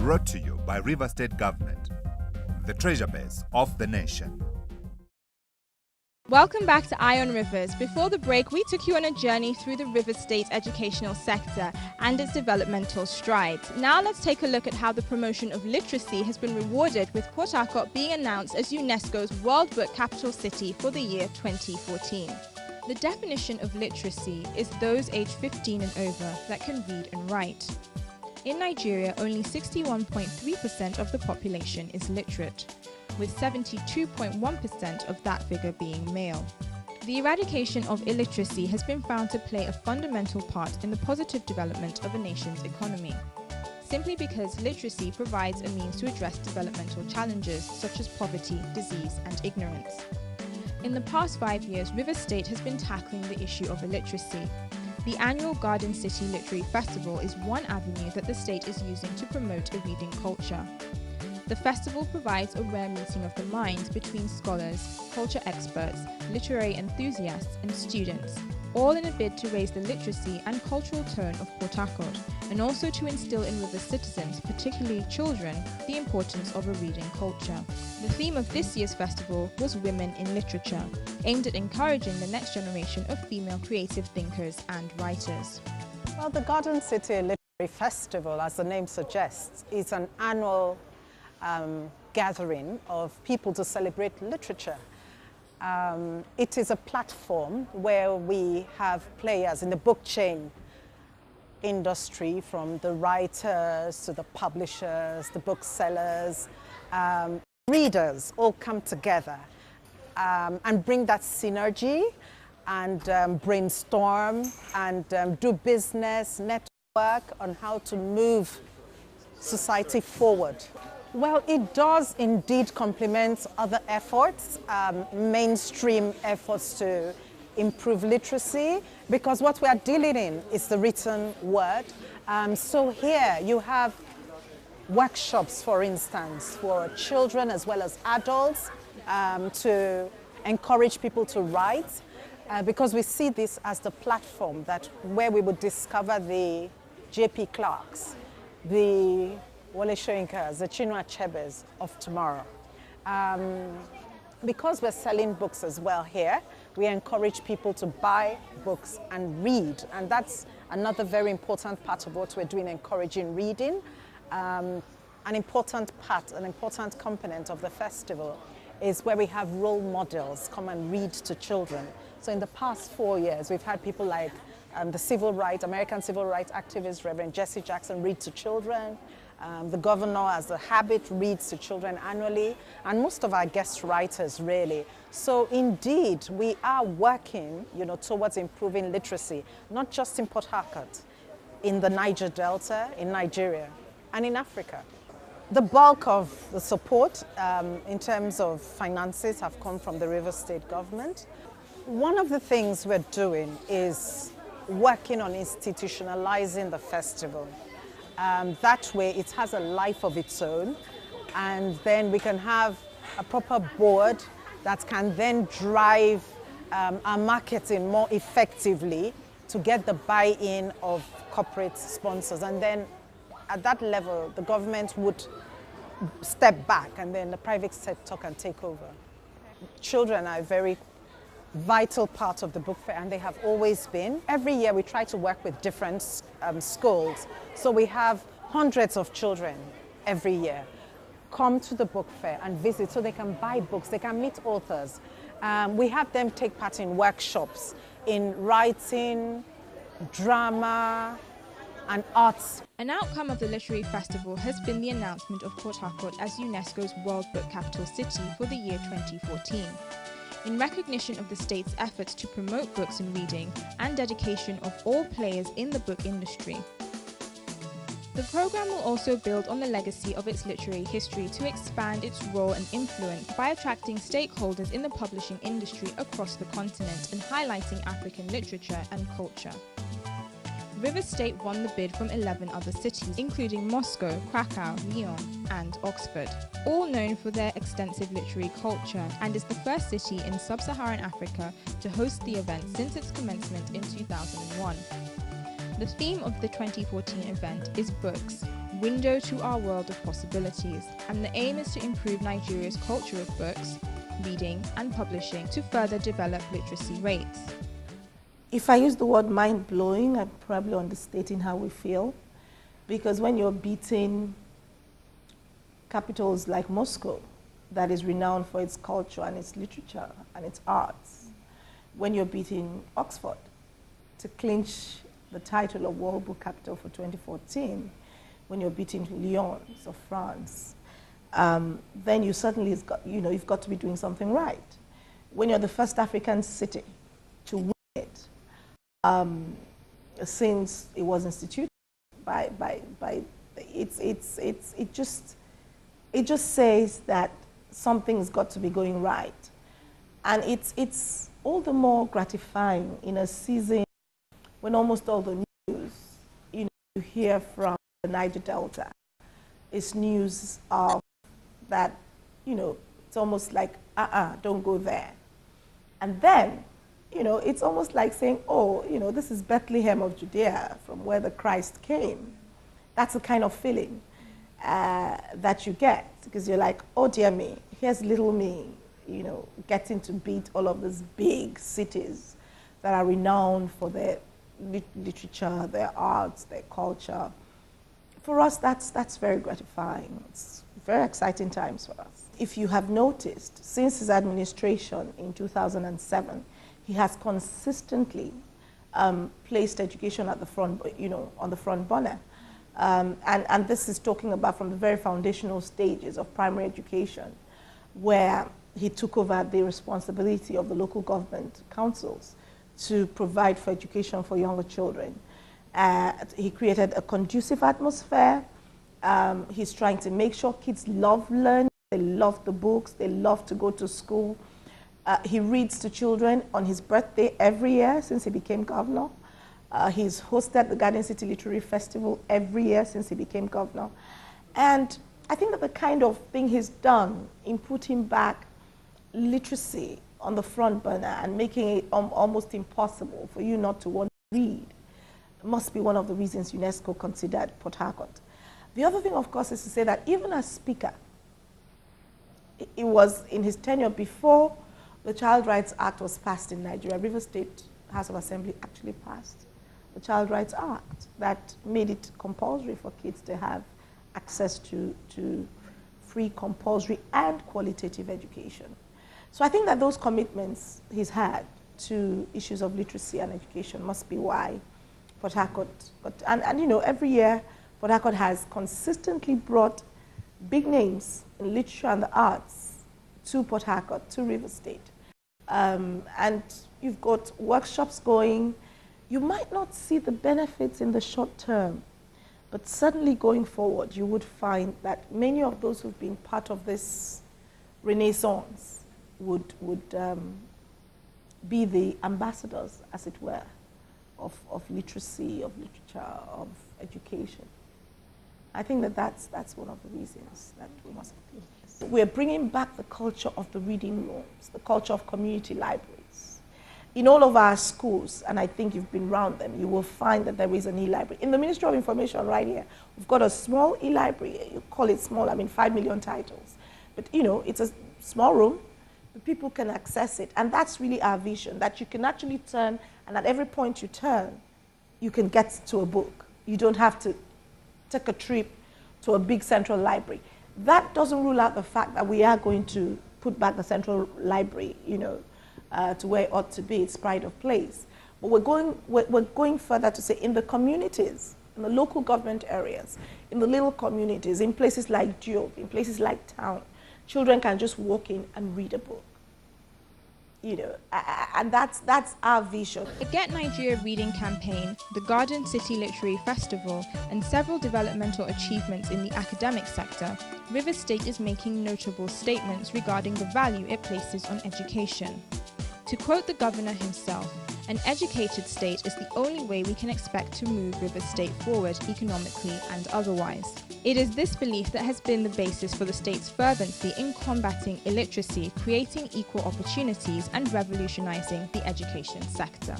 Brought to you by River State Government, the treasure base of the nation. Welcome back to Eye on Rivers. Before the break, we took you on a journey through the River State educational sector and its developmental strides. Now let's take a look at how the promotion of literacy has been rewarded, with Port Harcourt being announced as UNESCO's World Book Capital City for the year 2014. The definition of literacy is those aged 15 and over that can read and write. In Nigeria, only 61.3% of the population is literate, with 72.1% of that figure being male. The eradication of illiteracy has been found to play a fundamental part in the positive development of a nation's economy, simply because literacy provides a means to address developmental challenges such as poverty, disease, and ignorance. In the past 5 years, River State has been tackling the issue of illiteracy. The annual Garden City Literary Festival is one avenue that the state is using to promote a reading culture. The festival provides a rare meeting of the minds between scholars, culture experts, literary enthusiasts, and students, all in a bid to raise the literacy and cultural tone of Port Harcourt, and also to instill in River citizens, particularly children, the importance of a reading culture. The theme of this year's festival was Women in Literature, aimed at encouraging the next generation of female creative thinkers and writers. Well, the Garden City Literary Festival, as the name suggests, is an annual gathering of people to celebrate literature. It is a platform where we have players in the book chain industry, from the writers to the publishers, the booksellers, readers all come together and bring that synergy and brainstorm and do business, network on how to move society forward. Well, it does indeed complement other efforts, mainstream efforts to improve literacy, because what we are dealing in is the written word. So here you have workshops, for instance, for children as well as adults to encourage people to write, because we see this as the platform where we would discover the J.P. Clarks, the Wole Soyinkas, the Chinua Achebes of tomorrow. Because we're selling books as well here, we encourage people to buy books and read. And that's another very important part of what we're doing, encouraging reading. An important component of the festival is where we have role models come and read to children. So in the past 4 years, we've had people like the American civil rights activist, Reverend Jesse Jackson, read to children. The governor, as a habit, reads to children annually, and most of our guest writers, really. So indeed, we are working, towards improving literacy, not just in Port Harcourt, in the Niger Delta, in Nigeria, and in Africa. The bulk of the support in terms of finances have come from the River State government. One of the things we're doing is working on institutionalizing the festival. That way it has a life of its own, and then we can have a proper board that can then drive our marketing more effectively to get the buy-in of corporate sponsors. And then at that level, the government would step back, and then the private sector can take over. Children are a very vital part of the book fair, and they have always been. Every year we try to work with different schools, so we have hundreds of children every year come to the book fair and visit, so they can buy books, they can meet authors. We have them take part in workshops in writing, drama, and arts. An outcome of the Literary Festival has been the announcement of Port Harcourt as UNESCO's World Book Capital City for the year 2014. In recognition of the state's efforts to promote books and reading, and dedication of all players in the book industry. The program will also build on the legacy of its literary history to expand its role and influence by attracting stakeholders in the publishing industry across the continent and highlighting African literature and culture. River State won the bid from 11 other cities, including Moscow, Krakow, Lyon, and Oxford, all known for their extensive literary culture, and is the first city in sub-Saharan Africa to host the event since its commencement in 2001. The theme of the 2014 event is books, window to our world of possibilities, and the aim is to improve Nigeria's culture of books, reading and publishing to further develop literacy rates. If I use the word mind-blowing, I'm probably understating how we feel, because when you're beating capitals like Moscow, that is renowned for its culture and its literature and its arts, when you're beating Oxford to clinch the title of World Book Capital for 2014, when you're beating Lyon of France, then you certainly you've got to be doing something right. When you're the first African city to win it, since it was instituted it just says that something's got to be going right, and it's all the more gratifying in a season when almost all the news you hear from the Niger Delta is news of that, it's almost like, don't go there. And then, it's almost like saying, oh, this is Bethlehem of Judea, from where the Christ came. That's the kind of feeling that you get, because you're like, oh dear me, here's little me, getting to beat all of these big cities that are renowned for their literature, their arts, their culture. For us, that's very gratifying. It's very exciting times for us. If you have noticed, since his administration in 2007, he has consistently placed education at the front, on the front burner. And this is talking about from the very foundational stages of primary education, where he took over the responsibility of the local government councils to provide for education for younger children. He created a conducive atmosphere. He's trying to make sure kids love learning, they love the books, they love to go to school. He reads to children on his birthday every year since he became governor. He's hosted the Garden City Literary Festival every year since he became governor. And I think that the kind of thing he's done in putting back literacy on the front burner and making it almost impossible for you not to want to read must be one of the reasons UNESCO considered Port Harcourt. The other thing, of course, is to say that even as Speaker, it was in his tenure before the Child Rights Act was passed in Nigeria. Rivers State House of Assembly actually passed the Child Rights Act that made it compulsory for kids to have access to free, compulsory, and qualitative education. So I think that those commitments he's had to issues of literacy and education must be why Port Harcourt, and every year Port Harcourt has consistently brought big names in literature and the arts to Port Harcourt, to Rivers State. And you've got workshops going. You might not see the benefits in the short term, but certainly going forward, you would find that many of those who've been part of this renaissance would be the ambassadors, as it were, of literacy, of literature, of education. I think that that's one of the reasons that we must do this. We're bringing back the culture of the reading rooms, the culture of community libraries. In all of our schools, and I think you've been around them, you will find that there is an e-library. In the Ministry of Information right here, we've got a small e-library. You call it small, 5 million titles. But it's a small room, but people can access it. And that's really our vision, that you can actually turn, and at every point you turn, you can get to a book. You don't have to take a trip to a big central library. That doesn't rule out the fact that we are going to put back the central library, to where it ought to be, its pride of place. But we're going further to say in the communities, in the local government areas, in the little communities, in places like Diop, in places like town, children can just walk in and read a book. And that's our vision. The Get Nigeria Reading campaign, the Garden City Literary Festival, and several developmental achievements in the academic sector, Rivers State is making notable statements regarding the value it places on education. To quote the governor himself, an educated state is the only way we can expect to move Rivers State forward economically and otherwise. It is this belief that has been the basis for the state's fervency in combating illiteracy, creating equal opportunities, and revolutionizing the education sector.